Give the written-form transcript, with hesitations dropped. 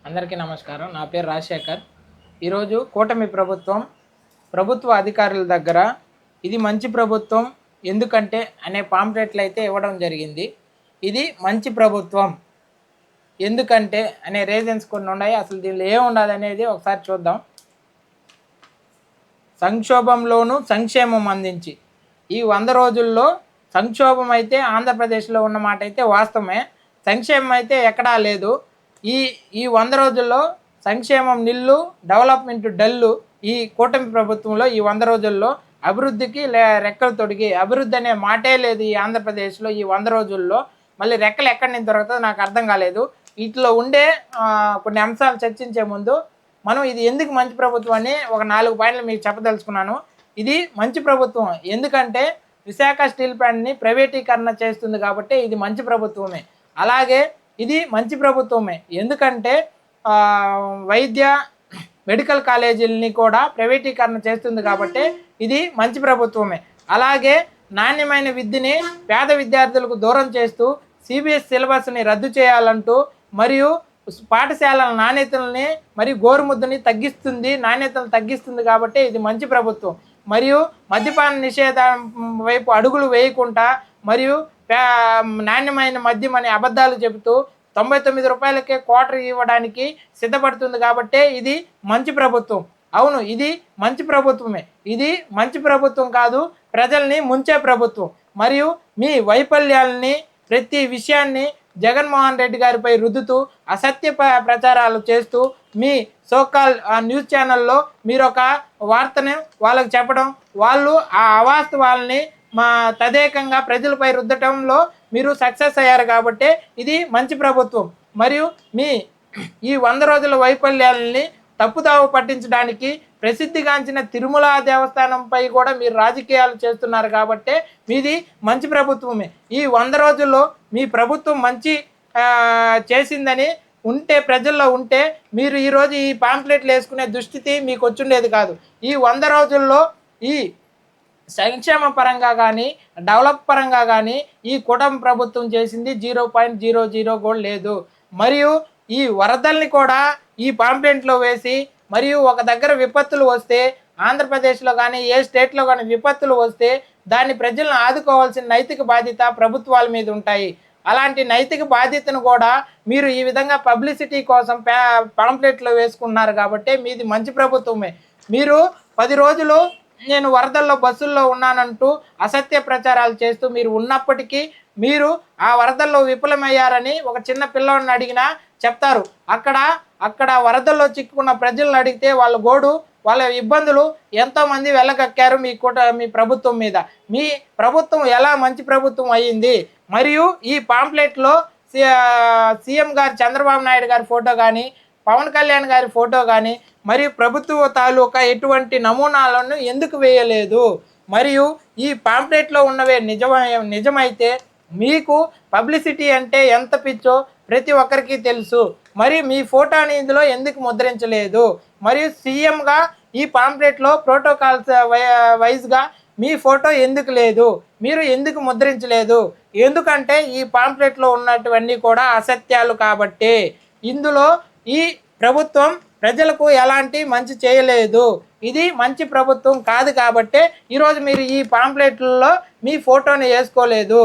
అందరికీ నమస్కారం. నా పేరు రాజశేఖర్. ఈరోజు కూటమి ప్రభుత్వ అధికారుల దగ్గర ఇది మంచి ప్రభుత్వం ఎందుకంటే అనే పాంప్లెట్లు అయితే ఇవ్వడం జరిగింది. ఇది మంచి ప్రభుత్వం ఎందుకంటే అనే రీజన్స్ కొన్ని ఉన్నాయి. అసలు దీనిలో ఏముండదు అనేది ఒకసారి చూద్దాం. సంక్షోభంలోనూ సంక్షేమం అందించి ఈ 100 రోజుల్లో సంక్షోభం అయితే ఆంధ్రప్రదేశ్లో ఉన్న మాట అయితే వాస్తవమే. సంక్షేమం అయితే ఎక్కడా లేదు. ఈ 100 రోజుల్లో సంక్షేమం నిల్లు, డెవలప్మెంట్ డల్లు. ఈ కూటమి ప్రభుత్వంలో ఈ 100 రోజుల్లో అభివృద్ధికి రెక్కలు తొడిగి అభివృద్ధి అనే మాటే లేదు ఈ ఆంధ్రప్రదేశ్లో ఈ 100 రోజుల్లో. మళ్ళీ రెక్కలు ఎక్కడి నుంచి దొరుకుతుందో నాకు అర్థం కాలేదు. వీటిలో ఉండే కొన్ని అంశాలు చర్చించే ముందు మనం ఇది ఎందుకు మంచి ప్రభుత్వం అని ఒక 4 పాయింట్లు మీకు చెప్పదలుచుకున్నాను. ఇది మంచి ప్రభుత్వం ఎందుకంటే విశాఖ స్టీల్ ప్లాంట్ని ప్రైవేటీకరణ చేస్తుంది కాబట్టి ఇది మంచి ప్రభుత్వమే. అలాగే ఇది మంచి ప్రభుత్వమే ఎందుకంటే వైద్య మెడికల్ కాలేజీలని కూడా ప్రైవేటీకరణ చేస్తుంది కాబట్టి ఇది మంచి ప్రభుత్వమే. అలాగే నాణ్యమైన విద్యని పేద విద్యార్థులకు దూరం చేస్తూ సిబిఎస్ సిలబస్ని రద్దు చేయాలంటూ మరియు పాఠశాలల నాణ్యతల్ని మరియు గోరుముద్దని తగ్గిస్తుంది, నాణ్యతను తగ్గిస్తుంది కాబట్టి ఇది మంచి ప్రభుత్వం. మరియు మద్యపాన నిషేధం వైపు అడుగులు వేయకుండా మరియు నాణ్యమైన మద్యం అనే అబద్ధాలు చెబుతూ 99 రూపాయలకే క్వార్టర్ ఇవ్వడానికి సిద్ధపడుతుంది కాబట్టి ఇది మంచి ప్రభుత్వం. అవును, ఇది మంచి ప్రభుత్వమే. ఇది మంచి ప్రభుత్వం కాదు, ప్రజల్ని ముంచే ప్రభుత్వం. మరియు మీ వైఫల్యాలని ప్రతి విషయాన్ని జగన్మోహన్ రెడ్డి గారిపై రుద్దుతూ అసత్య ప్రచారాలు చేస్తూ మీ సోకాల్ న్యూస్ ఛానల్లో మీరు ఒక వార్తను వాళ్ళకి చెప్పడం, వాళ్ళు ఆ అవాస్తవాలని తదేకంగా ప్రజలపై రుద్దటంలో మీరు సక్సెస్ అయ్యారు కాబట్టి ఇది మంచి ప్రభుత్వం. మరియు మీ ఈ 100 రోజుల వైఫల్యాలని తప్పుదావ పట్టించడానికి ప్రసిద్ధిగాంచిన తిరుమల దేవస్థానంపై కూడా మీరు రాజకీయాలు చేస్తున్నారు కాబట్టి మీది మంచి ప్రభుత్వమే. ఈ 100 రోజుల్లో మీ ప్రభుత్వం మంచి చేసిందని ఉంటే ప్రజల్లో ఉంటే మీరు ఈరోజు ఈ పాంప్లెట్లు వేసుకునే దుస్థితి మీకు వచ్చుండేది కాదు. ఈ 100 రోజుల్లో ఈ సంక్షేమ పరంగా కానీ డెవలప్ పరంగా కానీ ఈ కూటమి ప్రభుత్వం చేసింది 0.00 కూడా లేదు. మరియు ఈ వరదల్ని కూడా ఈ పాంప్లెంట్లో వేసి మరియు ఒక దగ్గర విపత్తులు వస్తే ఆంధ్రప్రదేశ్లో కానీ ఏ స్టేట్లో కానీ విపత్తులు వస్తే దాన్ని ప్రజలను ఆదుకోవాల్సిన నైతిక బాధ్యత ప్రభుత్వాల మీద ఉంటాయి. అలాంటి నైతిక బాధ్యతను కూడా మీరు ఈ విధంగా పబ్లిసిటీ కోసం పాంప్లెట్లో వేసుకున్నారు కాబట్టి మీది మంచి ప్రభుత్వమే. మీరు 10 రోజులు నేను వరదల్లో బస్సుల్లో ఉన్నానంటూ అసత్య ప్రచారాలు చేస్తూ మీరు ఉన్నప్పటికీ మీరు ఆ వరదల్లో విఫలమయ్యారని ఒక చిన్న పిల్లవాడిని అడిగినా చెప్తారు. అక్కడ వరదల్లో చిక్కుకున్న ప్రజలను అడిగితే వాళ్ళ ఇబ్బందులు ఎంతోమంది వెళ్ళగక్కారు మీ ప్రభుత్వం మీద. మీ ప్రభుత్వం ఎలా మంచి ప్రభుత్వం అయ్యింది? మరియు ఈ పాంప్లెట్లో సీఎం గారు చంద్రబాబు నాయుడు గారి ఫోటో కానీ పవన్ కళ్యాణ్ గారి ఫోటో కానీ మరియు ప్రభుత్వ తాలూకా ఎటువంటి నమూనాలను ఎందుకు వేయలేదు? మరియు ఈ పాంప్లెట్లో ఉన్నవే నిజమైతే మీకు పబ్లిసిటీ అంటే ఎంత పిచ్చో ప్రతి ఒక్కరికి తెలుసు. మరియు మీ ఫోటోని ఇందులో ఎందుకు ముద్రించలేదు? మరియు సీఎంగా ఈ పాంప్లెట్లో ప్రోటోకాల్స్ వైజ్గా మీ ఫోటో ఎందుకు లేదు? మీరు ఎందుకు ముద్రించలేదు? ఎందుకంటే ఈ పాంప్లెట్లో ఉన్నటువన్నీ కూడా అసత్యాలు కాబట్టి. ఇందులో ఈ ప్రభుత్వం ప్రజలకు ఎలాంటి మంచి చేయలేదు. ఇది మంచి ప్రభుత్వం కాదు కాబట్టి ఈరోజు మీరు ఈ పాంప్లెట్లలో మీ ఫోటోని వేసుకోలేదు.